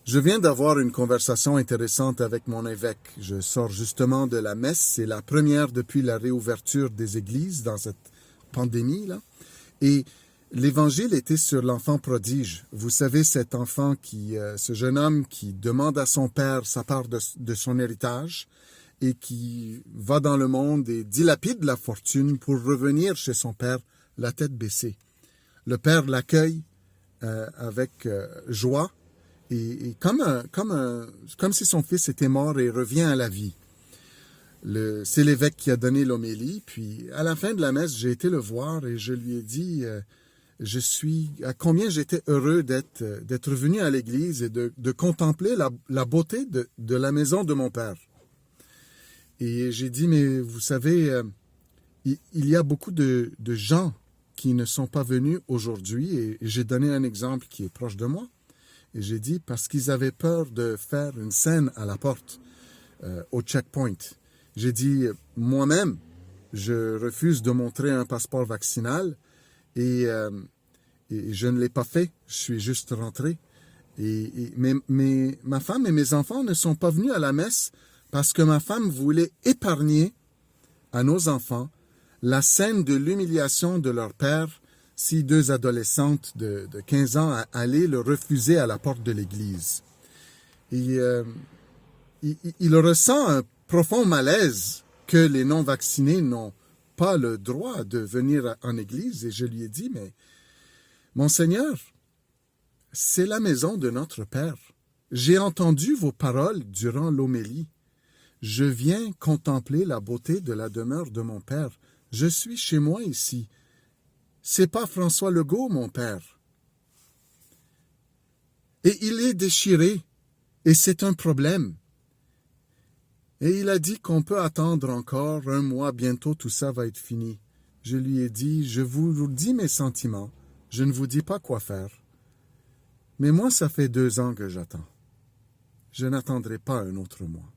Je viens d'avoir une conversation intéressante avec mon évêque. Je sors justement de la messe. C'est la première depuis la réouverture des églises dans cette pandémie-là. Et l'évangile était sur l'enfant prodige. Vous savez, cet enfant ce jeune homme qui demande à son père sa part de son héritage et qui va dans le monde et dilapide la fortune pour revenir chez son père la tête baissée. Le père l'accueille avec joie. Et comme si son fils était mort et revient à la vie. C'est l'évêque qui a donné l'homélie, puis à la fin de la messe, j'ai été le voir et je lui ai dit à combien j'étais heureux d'être venu à l'église et de contempler la beauté de la maison de mon père. Et j'ai dit, mais vous savez, il y a beaucoup de gens qui ne sont pas venus aujourd'hui, et j'ai donné un exemple qui est proche de moi. Et j'ai dit, parce qu'ils avaient peur de faire une scène à la porte, au checkpoint. J'ai dit, moi-même, je refuse de montrer un passeport vaccinal et je ne l'ai pas fait. Je suis juste rentré. Mais ma femme et mes enfants ne sont pas venus à la messe parce que ma femme voulait épargner à nos enfants la scène de l'humiliation de leur père si deux adolescentes de 15 ans allaient le refuser à la porte de l'église. Et il ressent un profond malaise que les non-vaccinés n'ont pas le droit de venir en église. Et je lui ai dit, mais Monseigneur, c'est la maison de notre Père. J'ai entendu vos paroles durant l'homélie. Je viens contempler la beauté de la demeure de mon Père. Je suis chez moi ici. C'est pas François Legault, mon père. Et il est déchiré, et c'est un problème. Et il a dit qu'on peut attendre encore 1 mois, bientôt tout ça va être fini. Je lui ai dit, je vous dis mes sentiments, je ne vous dis pas quoi faire. Mais moi, ça fait 2 ans que j'attends. Je n'attendrai pas un autre mois.